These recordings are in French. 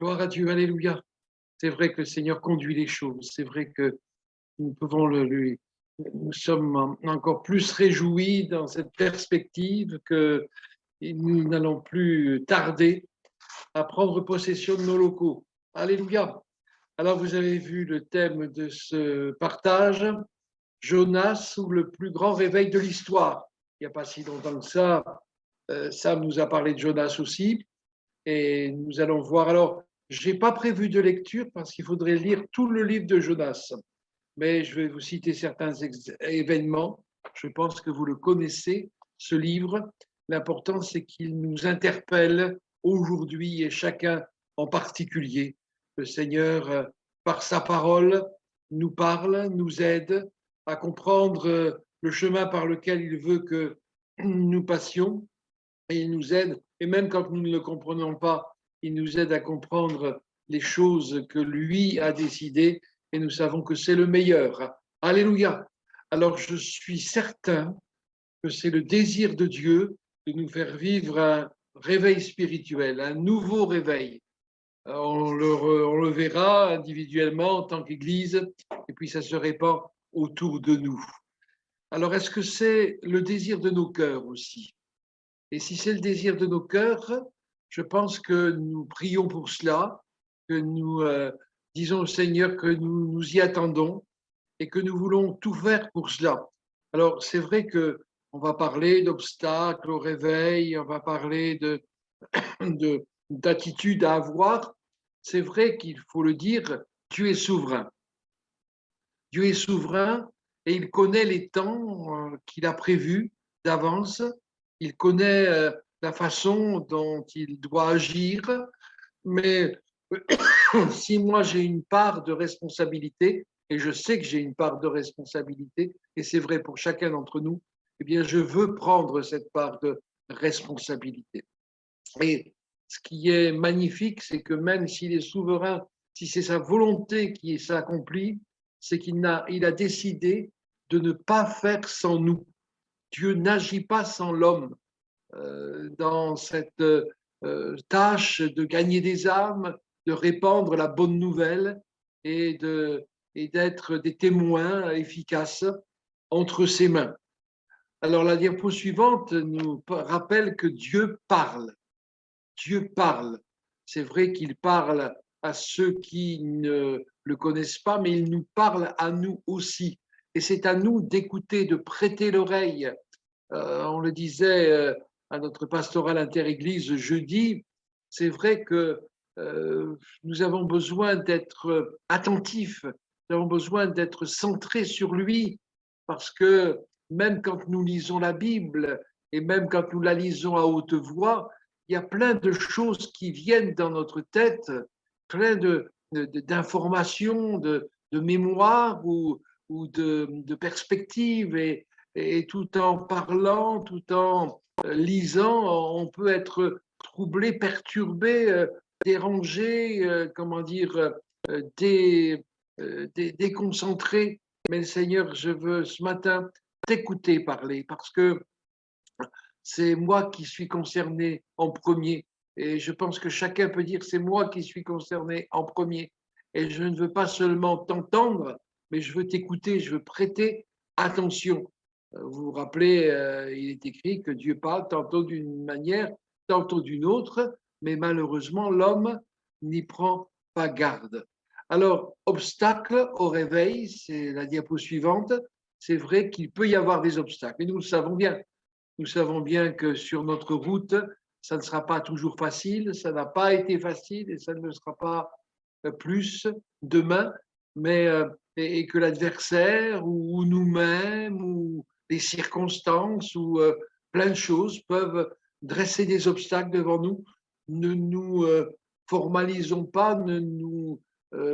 Gloire à Dieu, alléluia. C'est vrai que le Seigneur conduit les choses. C'est vrai que nous pouvons nous sommes encore plus réjouis dans cette perspective que nous n'allons plus tarder à prendre possession de nos locaux. Alléluia. Alors, vous avez vu le thème de ce partage, Jonas ou le plus grand réveil de l'histoire. Il n'y a pas si longtemps que ça, Sam nous a parlé de Jonas aussi. Et nous allons voir. Alors, je n'ai pas prévu de lecture parce qu'il faudrait lire tout le livre de Jonas. Mais je vais vous citer certains événements. Je pense que vous le connaissez, ce livre. L'important, c'est qu'il nous interpelle aujourd'hui et chacun en particulier. Le Seigneur, par sa parole, nous parle, nous aide à comprendre le chemin par lequel il veut que nous passions et il nous aide. Et même quand nous ne le comprenons pas, il nous aide à comprendre les choses que lui a décidées et nous savons que c'est le meilleur. Alléluia. Alors je suis certain que c'est le désir de Dieu de nous faire vivre un réveil spirituel, un nouveau réveil. On le verra individuellement en tant qu'Église et puis ça se répand autour de nous. Alors est-ce que c'est le désir de nos cœurs aussi? Et si c'est le désir de nos cœurs, je pense que nous prions pour cela, que nous disons au Seigneur que nous nous y attendons et que nous voulons tout faire pour cela. Alors, c'est vrai que on va parler d'obstacles au réveil, on va parler d'attitudes à avoir. C'est vrai qu'il faut le dire, Dieu est souverain. Dieu est souverain et il connaît les temps qu'il a prévus d'avance. Il connaît la façon dont il doit agir. Mais si moi j'ai une part de responsabilité, et je sais que j'ai une part de responsabilité, et c'est vrai pour chacun d'entre nous, eh bien je veux prendre cette part de responsabilité. Et ce qui est magnifique, c'est que même s'il est souverain, si c'est sa volonté qui s'accomplit, c'est qu'il a décidé de ne pas faire sans nous. Dieu n'agit pas sans l'homme dans cette tâche de gagner des âmes, de répandre la bonne nouvelle et d'être des témoins efficaces entre ses mains. Alors la diapo suivante nous rappelle que Dieu parle. Dieu parle. C'est vrai qu'il parle à ceux qui ne le connaissent pas, mais il nous parle à nous aussi. Et c'est à nous d'écouter, de prêter l'oreille. On le disait à notre pastoral interéglise jeudi, c'est vrai que nous avons besoin d'être attentifs, nous avons besoin d'être centrés sur lui, parce que même quand nous lisons la Bible et même quand nous la lisons à haute voix, il y a plein de choses qui viennent dans notre tête, plein d'informations, de mémoire ou de perspectives. Et tout en parlant, tout en lisant, on peut être troublé, perturbé, dérangé, comment dire, déconcentré. Mais Seigneur, je veux ce matin t'écouter parler parce que c'est moi qui suis concerné en premier. Et je pense que chacun peut dire c'est moi qui suis concerné en premier. Et je ne veux pas seulement t'entendre, mais je veux t'écouter, je veux prêter attention. Vous vous rappelez, il est écrit que Dieu parle tantôt d'une manière, tantôt d'une autre, mais malheureusement, l'homme n'y prend pas garde. Alors, obstacle au réveil, c'est la diapo suivante. C'est vrai qu'il peut y avoir des obstacles, et nous le savons bien. Nous savons bien que sur notre route, ça ne sera pas toujours facile, ça n'a pas été facile et ça ne le sera pas plus demain, mais et que l'adversaire ou nous-mêmes ou les circonstances ou plein de choses peuvent dresser des obstacles devant nous. Ne nous formalisons pas, ne nous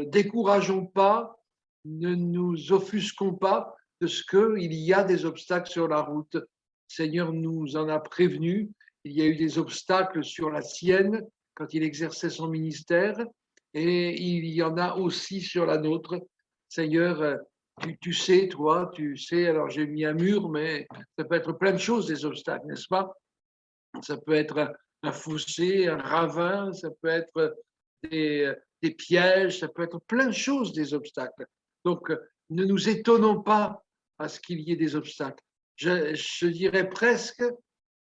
décourageons pas, ne nous offusquons pas de ce qu'il y a des obstacles sur la route. Seigneur nous en a prévenus. Il y a eu des obstacles sur la sienne quand il exerçait son ministère et il y en a aussi sur la nôtre. Seigneur, tu sais, toi, tu sais, alors j'ai mis un mur, mais ça peut être plein de choses, des obstacles, n'est-ce pas? Ça peut être un fossé, un ravin, ça peut être des pièges, ça peut être plein de choses, des obstacles. Donc, ne nous étonnons pas à ce qu'il y ait des obstacles. Je dirais presque,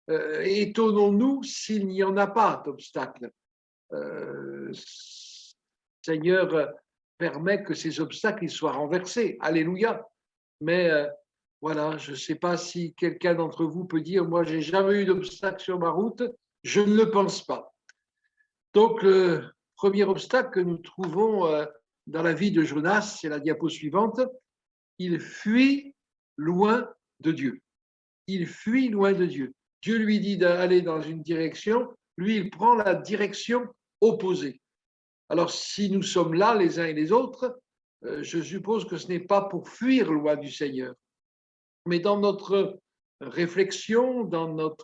étonnons-nous s'il n'y en a pas d'obstacles. Seigneur permet que ces obstacles soient renversés. Alléluia. Mais voilà, je ne sais pas si quelqu'un d'entre vous peut dire, moi, j'ai jamais eu d'obstacle sur ma route. Je ne le pense pas. Donc, le premier obstacle que nous trouvons dans la vie de Jonas, c'est la diapo suivante. Il fuit loin de Dieu. Il fuit loin de Dieu. Dieu lui dit d'aller dans une direction, lui, il prend la direction opposée. Alors, si nous sommes là, les uns et les autres, je suppose que ce n'est pas pour fuir loin du Seigneur, mais dans notre réflexion, dans nos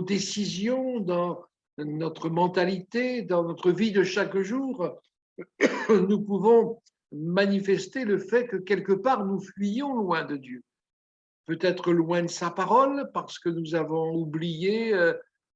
décisions, dans notre mentalité, dans notre vie de chaque jour, nous pouvons manifester le fait que quelque part nous fuyons loin de Dieu. Peut-être loin de sa parole, parce que nous avons oublié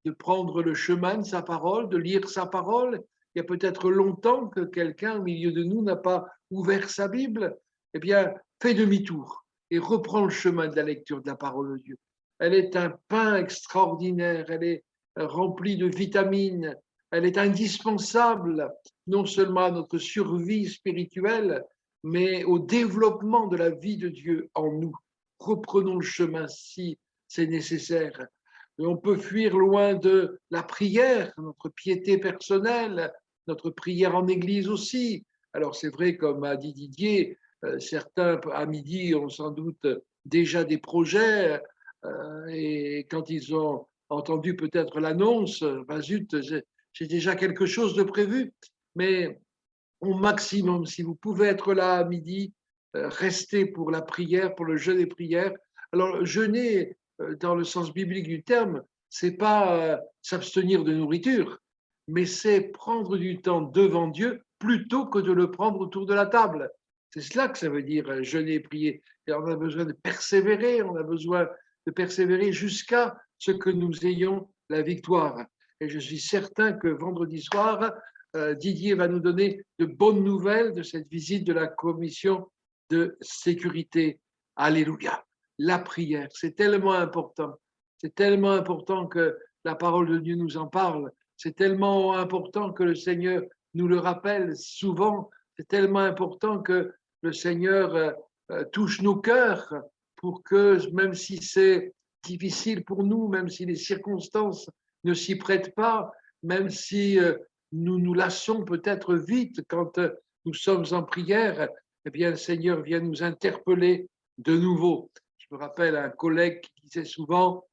de prendre le chemin de sa parole, de lire sa parole. Il y a peut-être longtemps que quelqu'un au milieu de nous n'a pas ouvert sa Bible. Eh bien, fais demi-tour et reprends le chemin de la lecture de la parole de Dieu. Elle est un pain extraordinaire, elle est remplie de vitamines, elle est indispensable non seulement à notre survie spirituelle, mais au développement de la vie de Dieu en nous. Reprenons le chemin si c'est nécessaire. On peut fuir loin de la prière, notre piété personnelle, notre prière en église aussi. Alors c'est vrai, comme a dit Didier, certains à midi ont sans doute déjà des projets et quand ils ont entendu peut-être l'annonce, ben zut, j'ai déjà quelque chose de prévu. Mais au maximum, si vous pouvez être là à midi, restez pour la prière, pour le jeûne et prière. Alors, jeûner, dans le sens biblique du terme, c'est pas s'abstenir de nourriture, mais c'est prendre du temps devant Dieu plutôt que de le prendre autour de la table. C'est cela que ça veut dire jeûner et prier. Et on a besoin de persévérer, on a besoin de persévérer jusqu'à ce que nous ayons la victoire. Et je suis certain que vendredi soir, Didier va nous donner de bonnes nouvelles de cette visite de la commission de sécurité. Alléluia. La prière, c'est tellement important. C'est tellement important que la parole de Dieu nous en parle. C'est tellement important que le Seigneur nous le rappelle souvent. C'est tellement important que le Seigneur touche nos cœurs pour que, même si c'est difficile pour nous, même si les circonstances ne s'y prêtent pas, même si nous nous lassons peut-être vite quand nous sommes en prière, eh bien, le Seigneur vient nous interpeller de nouveau. Je me rappelle un collègue qui disait souvent,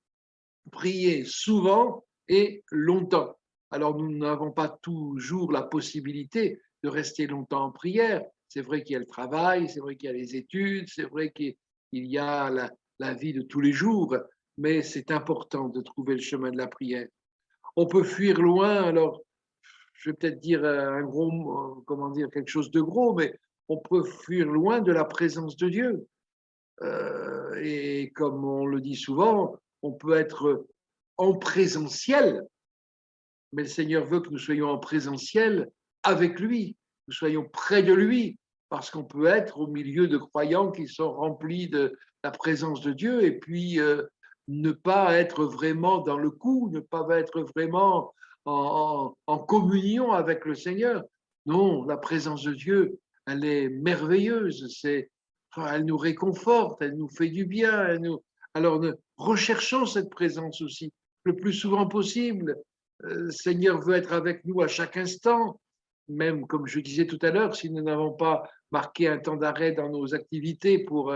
prier souvent et longtemps. Alors, nous n'avons pas toujours la possibilité de rester longtemps en prière. C'est vrai qu'il y a le travail, c'est vrai qu'il y a les études, c'est vrai qu'il y a la vie de tous les jours, mais c'est important de trouver le chemin de la prière. On peut fuir loin, alors je vais peut-être dire un gros, comment dire, quelque chose de gros, mais on peut fuir loin de la présence de Dieu. Et comme on le dit souvent, on peut être en présentiel, mais le Seigneur veut que nous soyons en présentiel avec lui, que nous soyons près de lui, parce qu'on peut être au milieu de croyants qui sont remplis de la présence de Dieu et puis ne pas être vraiment dans le coup, ne pas être vraiment en communion avec le Seigneur. Non, la présence de Dieu, elle est merveilleuse, elle nous réconforte, elle nous fait du bien. Alors, recherchons cette présence aussi le plus souvent possible. Le Seigneur veut être avec nous à chaque instant, même comme je disais tout à l'heure, si nous n'avons pas marqué un temps d'arrêt dans nos activités pour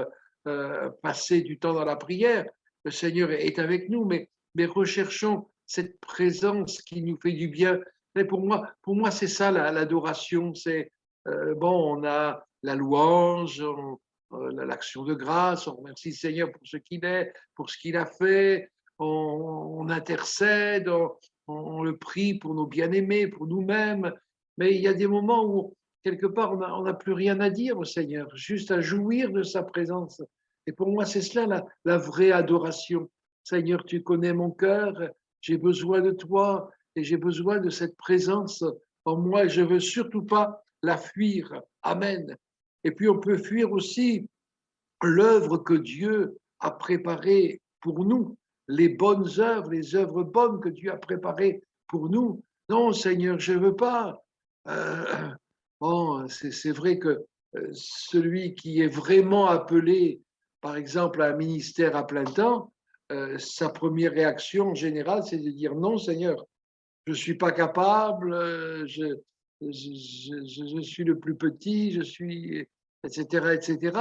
passer du temps dans la prière, le Seigneur est avec nous, mais recherchons cette présence qui nous fait du bien. Mais pour moi c'est ça l'adoration. C'est bon, on a la louange, l'action de grâce, on remercie le Seigneur pour ce qu'il est, pour ce qu'il a fait, on intercède, on le prie pour nos bien-aimés, pour nous-mêmes. Mais il y a des moments où, quelque part, on n'a plus rien à dire au Seigneur, juste à jouir de sa présence. Et pour moi, c'est cela la vraie adoration. Seigneur, tu connais mon cœur, j'ai besoin de toi. et j'ai besoin de cette présence en moi et je ne veux surtout pas la fuir. Amen. Et puis on peut fuir aussi l'œuvre que Dieu a préparée pour nous, les bonnes œuvres, les œuvres bonnes que Dieu a préparées pour nous. Non, Seigneur, je ne veux pas. Bon, c'est vrai que celui qui est vraiment appelé, par exemple, à un ministère à plein temps, sa première réaction en général, c'est de dire non, Seigneur, je ne suis pas capable, je suis le plus petit, je suis, etc., etc.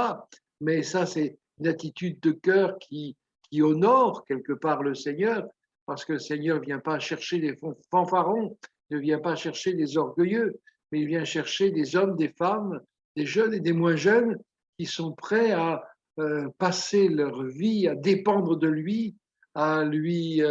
Mais ça, c'est une attitude de cœur qui honore quelque part le Seigneur, parce que le Seigneur ne vient pas chercher des fanfarons, ne vient pas chercher des orgueilleux, mais il vient chercher des hommes, des femmes, des jeunes et des moins jeunes qui sont prêts à passer leur vie à dépendre de lui, à lui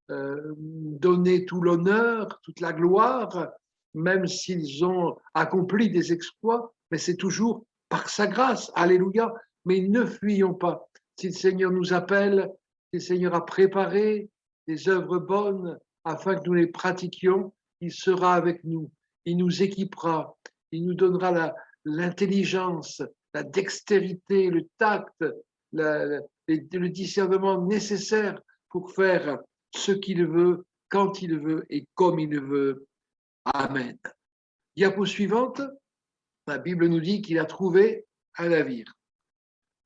donner tout l'honneur, toute la gloire, même s'ils ont accompli des exploits, mais c'est toujours par sa grâce. Alléluia. Mais ne fuyons pas. Si le Seigneur nous appelle, si le Seigneur a préparé des œuvres bonnes afin que nous les pratiquions, il sera avec nous. Il nous équipera. Il nous donnera l'intelligence, la dextérité, le tact, le discernement nécessaire pour faire ce qu'il veut, quand il veut et comme il veut. Amen. Diapo suivante, la Bible nous dit qu'il a trouvé un navire.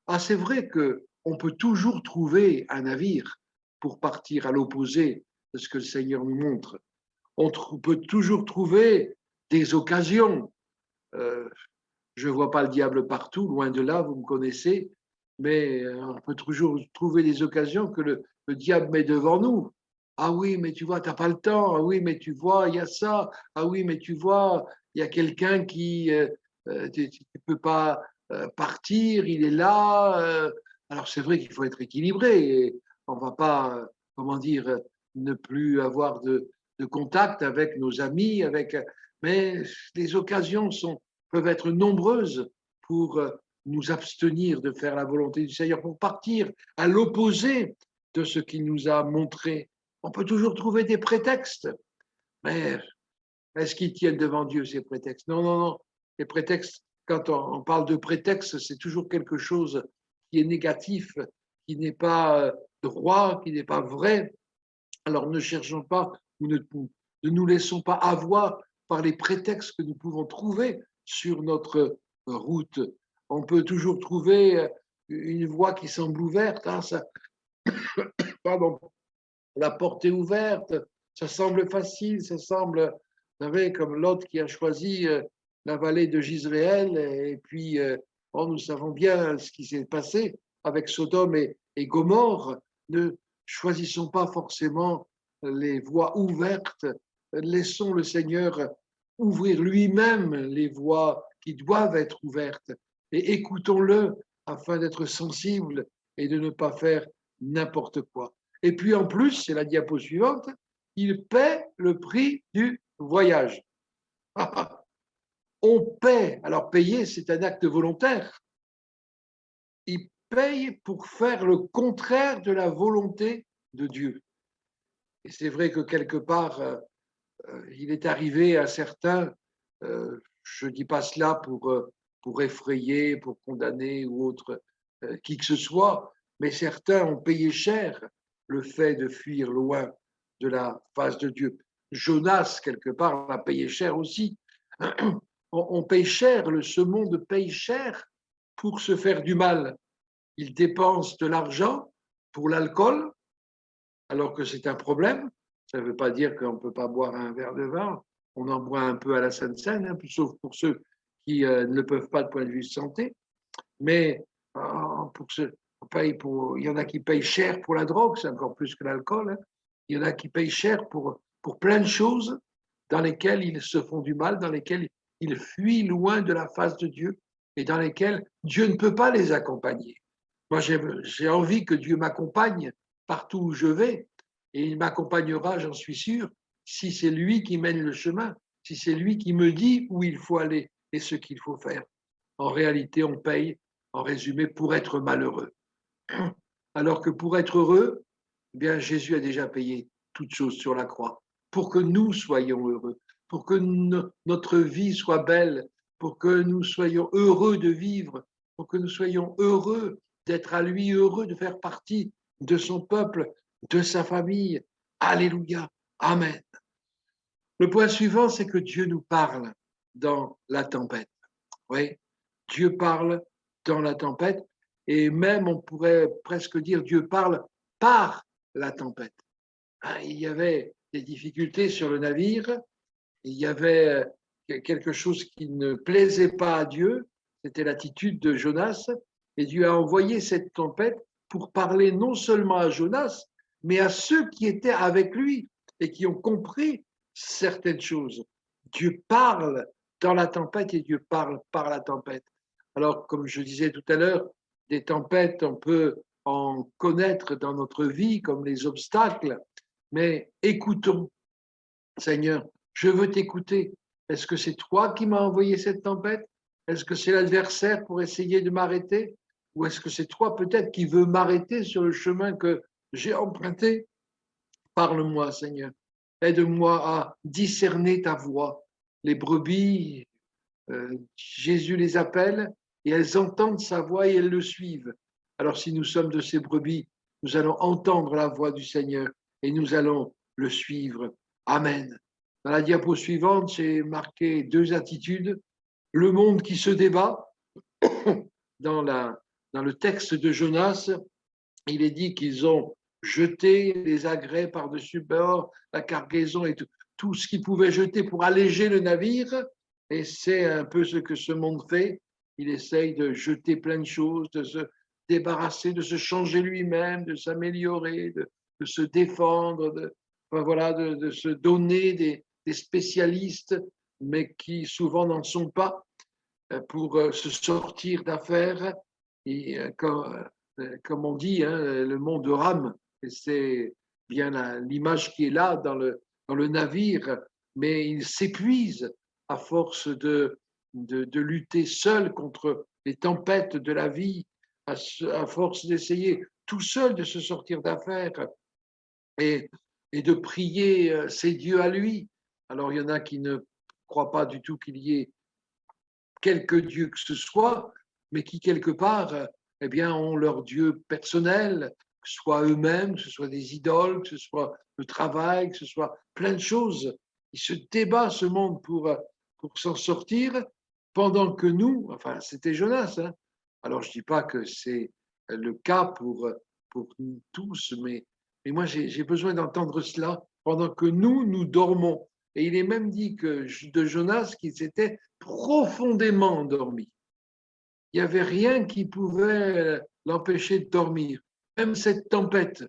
Ah, c'est vrai qu'on peut toujours trouver un navire pour partir à l'opposé de ce que le Seigneur nous montre. On peut toujours trouver des occasions. Je ne vois pas le diable partout, loin de là, vous me connaissez, mais on peut toujours trouver des occasions que le diable met devant nous. Ah oui, mais tu vois, tu n'as pas le temps. Ah oui, mais tu vois, il y a ça. Ah oui, mais tu vois, il y a quelqu'un qui, tu ne peux pas partir, il est là. Alors c'est vrai qu'il faut être équilibré. Et on ne va pas, comment dire, ne plus avoir de contact avec nos amis, mais les occasions peuvent être nombreuses pour nous abstenir de faire la volonté du Seigneur, pour partir à l'opposé de ce qu'il nous a montré. On peut toujours trouver des prétextes, mais est-ce qu'ils tiennent devant Dieu, ces prétextes? Non, non, non. Les prétextes, quand on parle de prétexte, c'est toujours quelque chose qui est négatif, qui n'est pas droit, qui n'est pas vrai. Alors ne cherchons pas ou ne nous laissons pas avoir par les prétextes que nous pouvons trouver sur notre route. On peut toujours trouver une voie qui semble ouverte. Hein, pardon, la porte est ouverte, ça semble facile, ça semble, vous savez, comme l'autre qui a choisi la vallée de Gisréel, et puis nous savons bien ce qui s'est passé avec Sodome et Gomorre. Ne choisissons pas forcément les voies ouvertes, laissons le Seigneur ouvrir lui-même les voies qui doivent être ouvertes et écoutons-le afin d'être sensibles et de ne pas faire n'importe quoi. Et puis en plus, c'est la diapo suivante, il paie le prix du voyage. On paie, alors payer, c'est un acte volontaire. Il paye pour faire le contraire de la volonté de Dieu. Et c'est vrai que quelque part, il est arrivé à certains, je ne dis pas cela pour effrayer, pour condamner ou autre, qui que ce soit, mais certains ont payé cher le fait de fuir loin de la face de Dieu. Jonas, quelque part, a payé cher aussi. On paye cher, ce monde paye cher pour se faire du mal. Il dépense de l'argent pour l'alcool, alors que c'est un problème. Ça ne veut pas dire qu'on ne peut pas boire un verre de vin. On en boit un peu à la Sainte-Seine, hein, sauf pour ceux qui ne le peuvent pas de point de vue santé. Mais il y en a qui payent cher pour la drogue, c'est encore plus que l'alcool. Hein. Il y en a qui payent cher pour plein de choses dans lesquelles ils se font du mal, dans lesquelles ils fuient loin de la face de Dieu et dans lesquelles Dieu ne peut pas les accompagner. Moi, j'ai envie que Dieu m'accompagne partout où je vais et il m'accompagnera, j'en suis sûr, si c'est lui qui mène le chemin, si c'est lui qui me dit où il faut aller et ce qu'il faut faire. En réalité, on paye, en résumé, pour être malheureux. Alors que pour être heureux, eh bien, Jésus a déjà payé toutes choses sur la croix. pour que nous soyons heureux, pour que notre vie soit belle, pour que nous soyons heureux de vivre, pour que nous soyons heureux d'être à lui, heureux de faire partie de son peuple, de sa famille. Alléluia. Amen. Le point suivant, c'est que Dieu nous parle dans la tempête. Oui, Dieu parle dans la tempête et même on pourrait presque dire Dieu parle par la tempête. Il y avait des difficultés sur le navire, il y avait quelque chose qui ne plaisait pas à Dieu, c'était l'attitude de Jonas, et Dieu a envoyé cette tempête pour parler non seulement à Jonas, mais à ceux qui étaient avec lui et qui ont compris certaines choses. Dieu parle dans la tempête et Dieu parle par la tempête. Alors, comme je disais tout à l'heure, des tempêtes, on peut en connaître dans notre vie comme les obstacles, mais écoutons, Seigneur, je veux t'écouter. Est-ce que c'est toi qui m'as envoyé cette tempête? Est-ce que c'est l'adversaire pour essayer de m'arrêter? Ou est-ce que c'est toi peut-être qui veux m'arrêter sur le chemin que j'ai emprunté? Parle-moi, Seigneur. Aide-moi à discerner ta voix. Les brebis, Jésus les appelle et elles entendent sa voix et elles le suivent. Alors si nous sommes de ces brebis, nous allons entendre la voix du Seigneur et nous allons le suivre. Amen. Dans la diapo suivante, j'ai marqué deux attitudes. Le monde qui se débat. Dans le texte de Jonas, il est dit qu'ils ont jeté les agrès par-dessus bord, la cargaison et tout ce qu'ils pouvaient jeter pour alléger le navire. Et c'est un peu ce que ce monde fait. Il essaye de jeter plein de choses, de se débarrasser, de se changer lui-même, de s'améliorer, de se défendre, de se donner des spécialistes, mais qui souvent n'en sont pas, pour se sortir d'affaires. Et comme on dit, hein, le monde rame. Et c'est bien l'image qui est là dans le navire, mais il s'épuise à force de lutter seul contre les tempêtes de la vie, à force d'essayer tout seul de se sortir d'affaires et, et de prier ses dieux à lui. Alors il y en a qui ne croient pas du tout qu'il y ait quelque dieu que ce soit, mais qui quelque part, eh bien, ont leur dieu personnel, que ce soit eux-mêmes, que ce soit des idoles, que ce soit le travail, que ce soit plein de choses. Il se débat ce monde pour s'en sortir, pendant que nous, enfin c'était Jonas, hein. Alors je ne dis pas que c'est le cas pour nous tous, mais moi j'ai besoin d'entendre cela pendant que nous dormons. Et il est même dit que de Jonas qu'il s'était profondément endormi. Il n'y avait rien qui pouvait l'empêcher de dormir. Même cette tempête,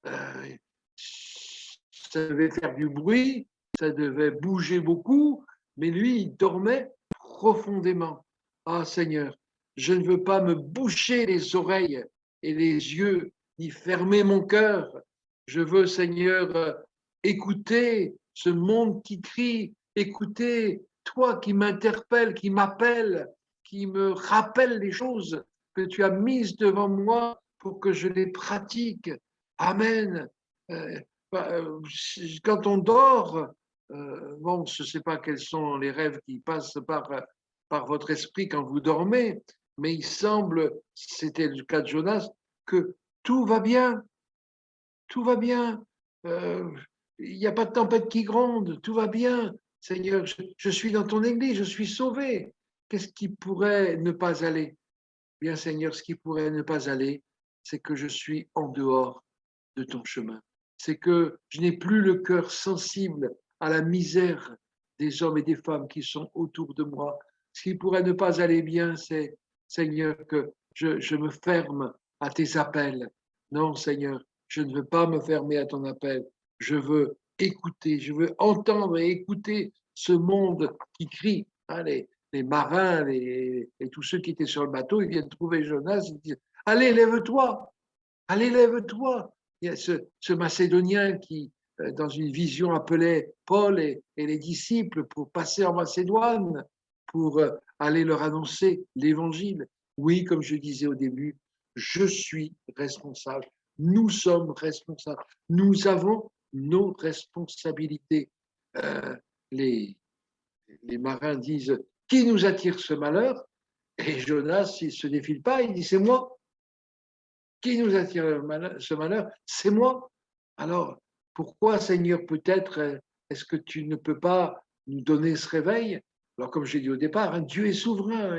euh, ça devait faire du bruit, ça devait bouger beaucoup, mais lui, il dormait profondément. Ah Seigneur, je ne veux pas me boucher les oreilles et les yeux, ni fermer mon cœur. Je veux, Seigneur, écouter ce monde qui crie, écouter toi qui m'interpelles, qui m'appelles, qui me rappelle les choses que tu as mises devant moi pour que je les pratique. Amen. Euh, Quand on dort, bon, je ne sais pas quels sont les rêves qui passent par votre esprit quand vous dormez, mais il semble, c'était le cas de Jonas, que tout va bien, tout va bien. Il n'y a pas de tempête qui gronde, tout va bien. Seigneur, je suis dans ton église, je suis sauvé. Qu'est-ce qui pourrait ne pas aller? Bien, Seigneur, ce qui pourrait ne pas aller, c'est que je suis en dehors de ton chemin. C'est que je n'ai plus le cœur sensible à la misère des hommes et des femmes qui sont autour de moi. Ce qui pourrait ne pas aller bien, c'est, Seigneur, que je me ferme à tes appels. Non, Seigneur, je ne veux pas me fermer à ton appel. Je veux écouter, je veux entendre et écouter ce monde qui crie. Allez, les marins et tous ceux qui étaient sur le bateau, ils viennent trouver Jonas, ils disent, allez, lève-toi, allez, lève-toi. Il y a ce Macédonien qui, dans une vision, appelait Paul et les disciples pour passer en Macédoine, pour aller leur annoncer l'évangile. Oui, comme je disais au début, je suis responsable. Nous sommes responsables. Nous avons nos responsabilités. Les marins disent « Qui nous attire ce malheur ?» Et Jonas, il ne se défile pas, il dit « C'est moi. Qui nous attire ce malheur? C'est moi. » Alors, pourquoi, Seigneur, peut-être, est-ce que tu ne peux pas nous donner ce réveil? Alors, comme j'ai dit au départ, hein, Dieu est souverain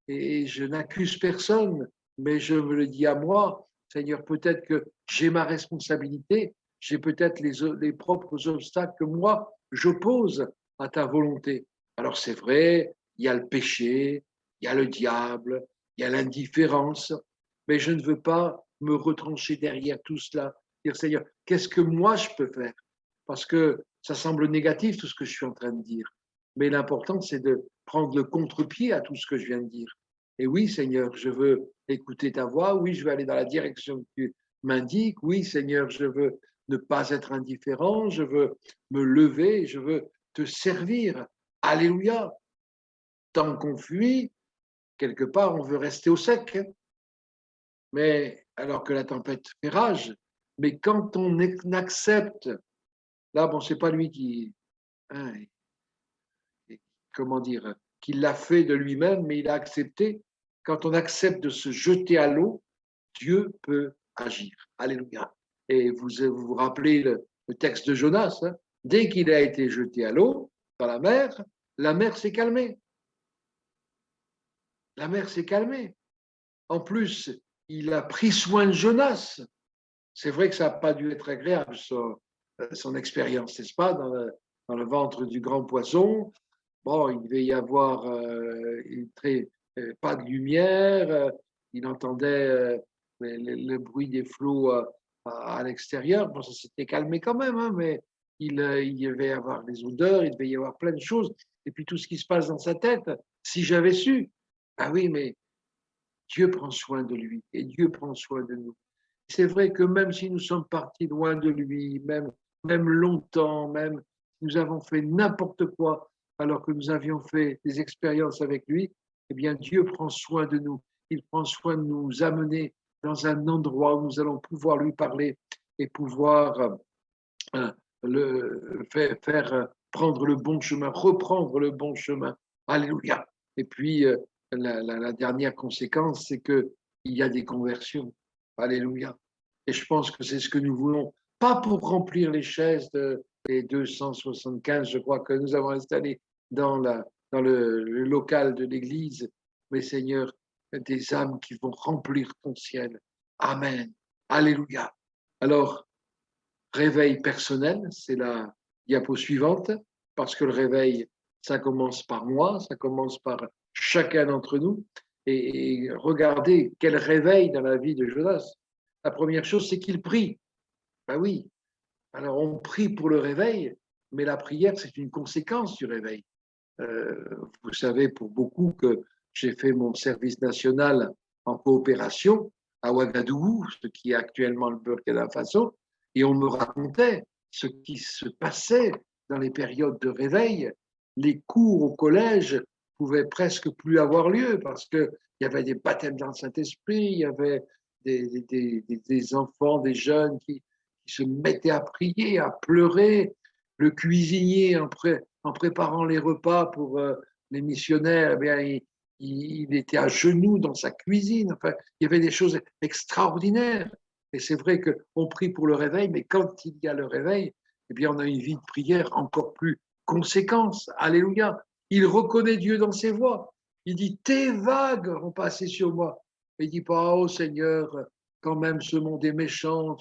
et je n'accuse personne, mais je me le dis à moi, Seigneur, peut-être que j'ai ma responsabilité, j'ai peut-être les propres obstacles que moi, j'oppose à ta volonté. Alors, c'est vrai, il y a le péché, il y a le diable, il y a l'indifférence, mais je ne veux pas me retrancher derrière tout cela. Dire, Seigneur, qu'est-ce que moi je peux faire? Parce que ça semble négatif tout ce que je suis en train de dire. Mais l'important, c'est de prendre le contre-pied à tout ce que je viens de dire. Et oui, Seigneur, je veux écouter ta voix. Oui, je veux aller dans la direction que tu m'indiques. Oui, Seigneur, je veux ne pas être indifférent. Je veux me lever. Je veux te servir. Alléluia. Tant qu'on fuit, quelque part, on veut rester au sec. Mais alors que la tempête fait rage, mais quand on accepte, là, bon, c'est pas lui qui, hein, comment dire, qui l'a fait de lui-même, mais il a accepté. Quand on accepte de se jeter à l'eau, Dieu peut agir. Alléluia. Et vous rappelez le texte de Jonas, hein, dès qu'il a été jeté à l'eau, dans la mer s'est calmée. La mer s'est calmée. En plus, il a pris soin de Jonas. C'est vrai que ça n'a pas dû être agréable, son expérience, n'est-ce pas, dans le ventre du grand poisson. Bon, il devait y avoir pas de lumière, il entendait le bruit des flots à l'extérieur. Bon, ça s'était calmé quand même, hein, mais il devait y avoir des odeurs, il devait y avoir plein de choses. Et puis tout ce qui se passe dans sa tête, si j'avais su, ah oui, mais Dieu prend soin de lui et Dieu prend soin de nous. C'est vrai que même si nous sommes partis loin de lui, même longtemps, même si nous avons fait n'importe quoi, alors que nous avions fait des expériences avec lui, eh bien Dieu prend soin de nous. Il prend soin de nous amener dans un endroit où nous allons pouvoir lui parler et pouvoir faire prendre le bon chemin, reprendre le bon chemin. Alléluia. Et puis, la dernière conséquence, c'est qu'il y a des conversions. Alléluia. Et je pense que c'est ce que nous voulons, pas pour remplir les chaises des 275, je crois, que nous avons installées dans le local de l'église, mais Seigneur, des âmes qui vont remplir ton ciel. Amen. Alléluia. Alors, réveil personnel, c'est la diapo suivante, parce que le réveil, ça commence par moi, ça commence par chacun d'entre nous. Et regardez quel réveil dans la vie de Jonas. La première chose, c'est qu'il prie. Ben oui, alors on prie pour le réveil, mais la prière, c'est une conséquence du réveil. Vous savez pour beaucoup que j'ai fait mon service national en coopération à Ouagadougou, ce qui est actuellement le Burkina Faso, et on me racontait ce qui se passait dans les périodes de réveil. Les cours au collège pouvaient presque plus avoir lieu parce qu'il y avait des baptêmes dans le Saint-Esprit, il y avait des enfants, des jeunes qui se mettaient à prier, à pleurer. Le cuisinier, en préparant les repas pour les missionnaires, eh bien, il était à genoux dans sa cuisine. Enfin, il y avait des choses extraordinaires. Et c'est vrai qu'on prie pour le réveil, mais quand il y a le réveil, eh bien, on a une vie de prière encore plus conséquente. Alléluia. Il reconnaît Dieu dans ses voies. Il dit, tes vagues ont passé sur moi. Il dit pas, oh Seigneur, quand même, ce monde est méchant.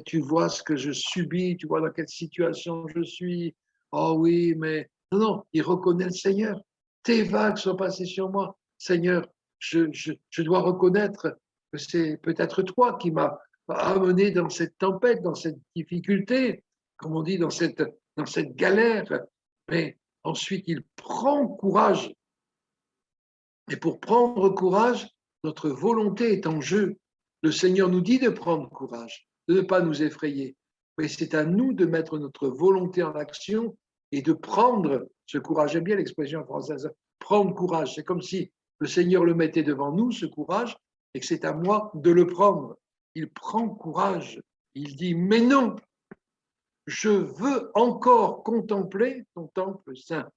Tu vois ce que je subis, tu vois dans quelle situation je suis. Oh oui, mais non, non, il reconnaît le Seigneur. Tes vagues sont passées sur moi. Seigneur, je dois reconnaître que c'est peut-être toi qui m'as amené dans cette tempête, dans cette difficulté, comme on dit, dans cette galère. Mais ensuite, il prend courage. Et pour prendre courage, notre volonté est en jeu. Le Seigneur nous dit de prendre courage, de ne pas nous effrayer. Mais c'est à nous de mettre notre volonté en action et de prendre ce courage. J'aime bien l'expression française, prendre courage. C'est comme si le Seigneur le mettait devant nous, ce courage, et que c'est à moi de le prendre. Il prend courage. Il dit, mais non, je veux encore contempler ton temple saint.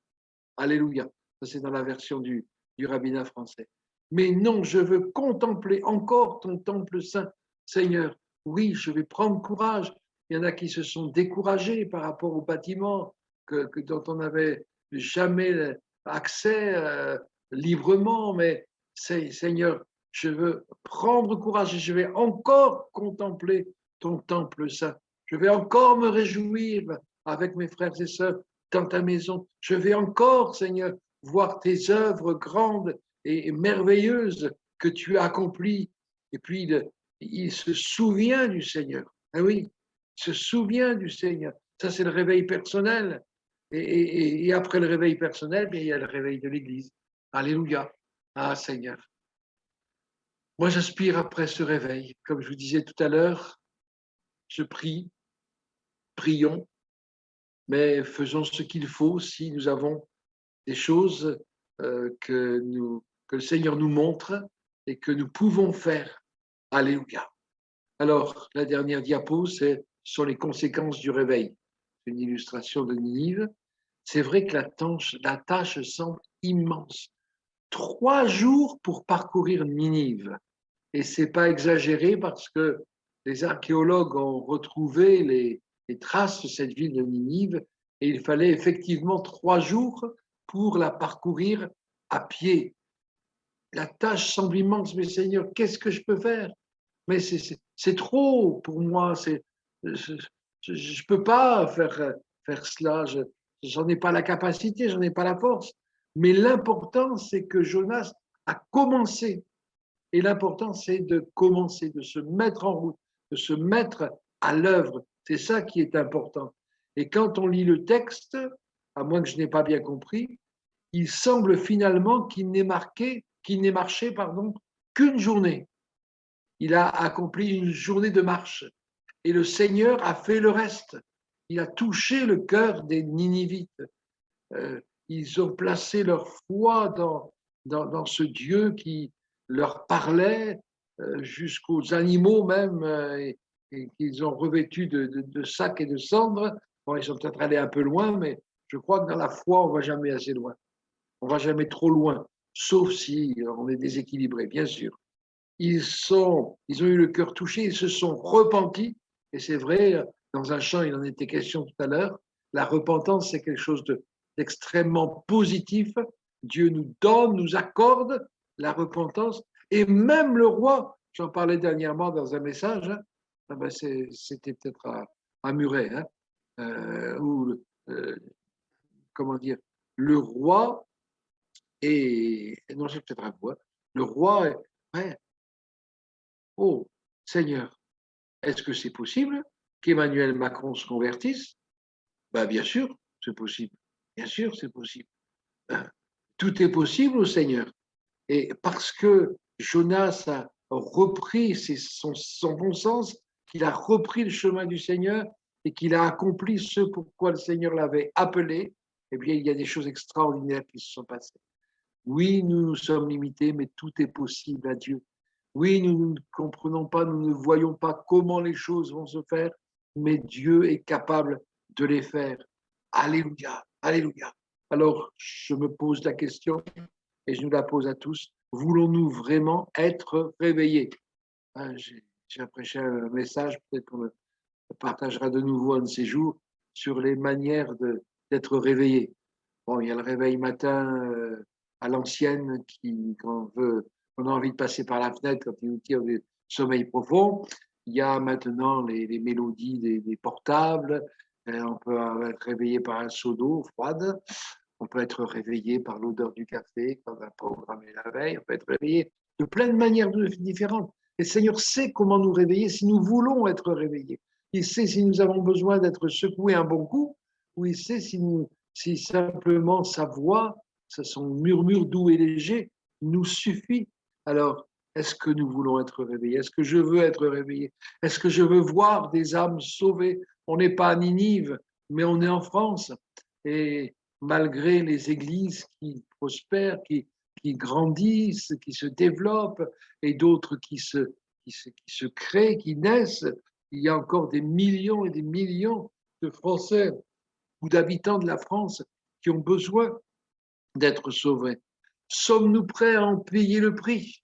Alléluia. Ça, c'est dans la version du rabbinat français. Mais non, je veux contempler encore ton temple saint. Seigneur, oui, je vais prendre courage. Il y en a qui se sont découragés par rapport au bâtiment dont on n'avait jamais accès librement. Mais Seigneur, je veux prendre courage et je vais encore contempler ton temple saint. Je vais encore me réjouir avec mes frères et sœurs dans ta maison. Je vais encore, Seigneur, voir tes œuvres grandes et merveilleuses que tu as accomplies. Et puis, il se souvient du Seigneur. Ah oui, il se souvient du Seigneur. Ça, c'est le réveil personnel. Et après le réveil personnel, il y a le réveil de l'Église. Alléluia. Ah, Seigneur. Moi, j'aspire après ce réveil. Comme je vous disais tout à l'heure, je prie, prions, mais faisons ce qu'il faut si nous avons des choses que le Seigneur nous montre et que nous pouvons faire. Alléluia. Alors, la dernière diapo, c'est sur les conséquences du réveil. C'est une illustration de Ninive. C'est vrai que la tâche semble immense. 3 jours pour parcourir Ninive. Et ce n'est pas exagéré parce que les archéologues ont retrouvé les traces de cette ville de Ninive et il fallait effectivement 3 jours pour la parcourir à pied. La tâche semble immense, mais Seigneur, qu'est-ce que je peux faire? Mais c'est trop pour moi. Je ne peux pas faire cela. Je n'en ai pas la capacité, je n'en ai pas la force. Mais l'important, c'est que Jonas a commencé. Et l'important, c'est de commencer, de se mettre en route, de se mettre à l'œuvre. C'est ça qui est important. Et quand on lit le texte, à moins que je n'ai pas bien compris, il semble finalement qu'il n'ait marché qu'une journée. Il a accompli une journée de marche. Et le Seigneur a fait le reste. Il a touché le cœur des Ninivites. Ils ont placé leur foi dans ce Dieu qui leur parlait, jusqu'aux animaux même, et qu'ils ont revêtus de sacs et de cendres. Bon, ils sont peut-être allés un peu loin, mais je crois que dans la foi, on ne va jamais assez loin. On ne va jamais trop loin, sauf si on est déséquilibré, bien sûr. Ils ont eu le cœur touché, ils se sont repentis, et c'est vrai, dans un chant, il en était question tout à l'heure, la repentance, c'est quelque chose d'extrêmement positif. Dieu nous donne, nous accorde la repentance, et même le roi, j'en parlais dernièrement dans un message, c'était peut-être à Muret, où, comment dire, le roi non, c'est peut-être un roi, le roi est, ouais, oh, Seigneur, est-ce que c'est possible qu'Emmanuel Macron se convertisse? Ben, bien sûr, c'est possible. Bien sûr, c'est possible. Tout est possible au Seigneur. Et parce que Jonas a repris son bon sens, qu'il a repris le chemin du Seigneur et qu'il a accompli ce pourquoi le Seigneur l'avait appelé, eh bien, il y a des choses extraordinaires qui se sont passées. Oui, nous sommes limités, mais tout est possible à Dieu. Oui, nous ne comprenons pas, nous ne voyons pas comment les choses vont se faire, mais Dieu est capable de les faire. Alléluia, alléluia. Alors, je me pose la question, et je nous la pose à tous, voulons-nous vraiment être réveillés? J'ai prêché un message, peut-être qu'on le partagera de nouveau un de ces jours, sur les manières d'être réveillés. Bon, il y a le réveil matin à l'ancienne quand on a envie de passer par la fenêtre quand il nous tire du sommeil profond. Il y a maintenant les mélodies des portables. On peut être réveillé par un seau d'eau froide. On peut être réveillé par l'odeur du café qu'on a programmé la veille. On peut être réveillé de plein de manières différentes. Et le Seigneur sait comment nous réveiller si nous voulons être réveillés. Il sait si nous avons besoin d'être secoués un bon coup, ou il sait si simplement sa voix, son murmure doux et léger nous suffit. Alors, est-ce que nous voulons être réveillés? Est-ce que je veux être réveillé? Est-ce que je veux voir des âmes sauvées? On n'est pas à Ninive, mais on est en France. Et malgré les églises qui prospèrent, qui grandissent, qui se développent, et d'autres qui se créent, qui naissent, il y a encore des millions et des millions de Français ou d'habitants de la France qui ont besoin d'être sauvés. Sommes-nous prêts à en payer le prix?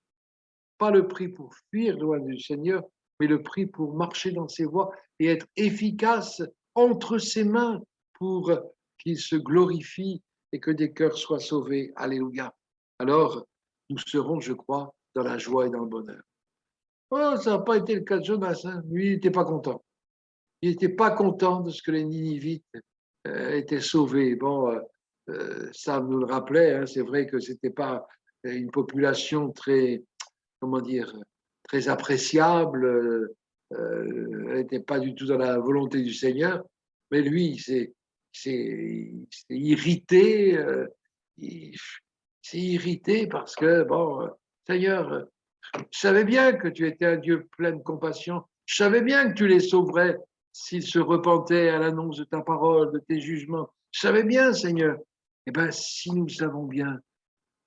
Pas le prix pour fuir loin du Seigneur, mais le prix pour marcher dans ses voies et être efficace entre ses mains pour qu'il se glorifie et que des cœurs soient sauvés. Alléluia. Alors, nous serons, je crois, dans la joie et dans le bonheur. Oh, ça n'a pas été le cas de Jonas. Hein. Lui, il n'était pas content. Il n'était pas content de ce que les Ninivites étaient sauvés. Bon, ça nous le rappelait. Hein. C'est vrai que ce n'était pas une population très, comment dire, très appréciable. Elle n'était pas du tout dans la volonté du Seigneur. Mais lui, il s'est irrité. Il s'est irrité parce que, bon, Seigneur, je savais bien que tu étais un Dieu plein de compassion. Je savais bien que tu les sauverais s'ils se repentaient à l'annonce de ta parole, de tes jugements. Je savais bien, Seigneur. Eh bien, si nous le savons bien,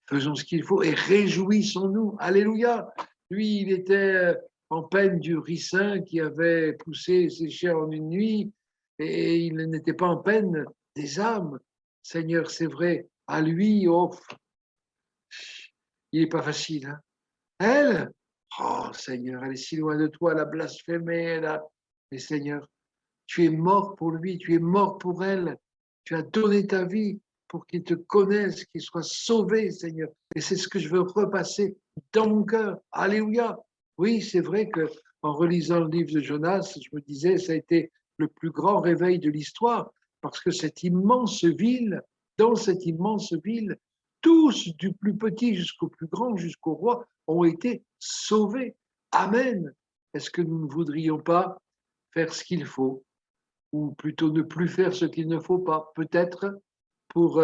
faisons ce qu'il faut et réjouissons-nous. Alléluia. Lui, il était en peine du ricin qui avait poussé ses chairs en une nuit et il n'était pas en peine des âmes. Seigneur, c'est vrai, à lui, oh, il n'est pas facile. Hein. Elle, oh Seigneur, elle est si loin de toi, elle a blasphémé, elle a... Mais Seigneur, tu es mort pour lui, tu es mort pour elle, tu as donné ta vie pour qu'il te connaisse, qu'il soit sauvé, Seigneur. Et c'est ce que je veux repasser dans mon cœur. Alléluia. Oui, c'est vrai que en relisant le livre de Jonas, je me disais, ça a été le plus grand réveil de l'histoire, parce que cette immense ville, dans cette immense ville, tous, du plus petit jusqu'au plus grand, jusqu'au roi, ont été sauvés. Amen. Est-ce que nous ne voudrions pas faire ce qu'il faut, ou plutôt ne plus faire ce qu'il ne faut pas, peut-être pour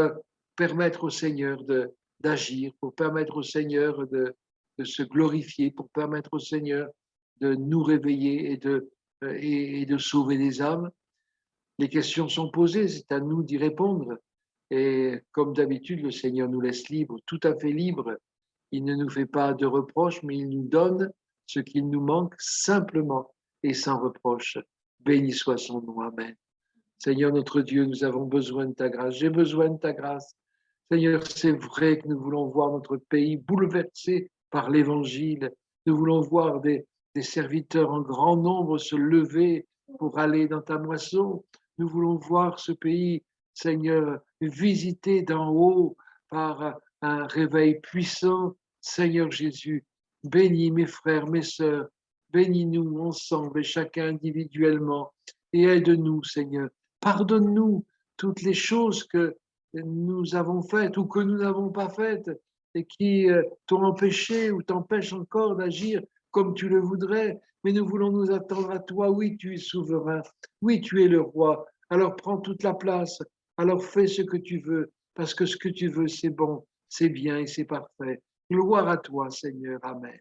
permettre au Seigneur d'agir, pour permettre au Seigneur de se glorifier, pour permettre au Seigneur de nous réveiller et de sauver des âmes. Les questions sont posées, c'est à nous d'y répondre. Et comme d'habitude, le Seigneur nous laisse libres, tout à fait libres. Il ne nous fait pas de reproches, mais il nous donne ce qu'il nous manque simplement et sans reproche. Béni soit son nom. Amen. Seigneur notre Dieu, nous avons besoin de ta grâce. J'ai besoin de ta grâce. Seigneur, c'est vrai que nous voulons voir notre pays bouleversé par l'Évangile. Nous voulons voir des serviteurs en grand nombre se lever pour aller dans ta moisson. Nous voulons voir ce pays, Seigneur, visité d'en haut par un réveil puissant. Seigneur Jésus, bénis mes frères, mes sœurs, bénis-nous ensemble et chacun individuellement et aide-nous, Seigneur. Pardonne-nous toutes les choses que nous avons faites ou que nous n'avons pas faites et qui t'ont empêché ou t'empêchent encore d'agir comme tu le voudrais. Mais nous voulons nous attendre à toi. Oui, tu es souverain. Oui, tu es le roi. Alors prends toute la place. Alors fais ce que tu veux, parce que ce que tu veux, c'est bon, c'est bien et c'est parfait. Gloire à toi, Seigneur. Amen.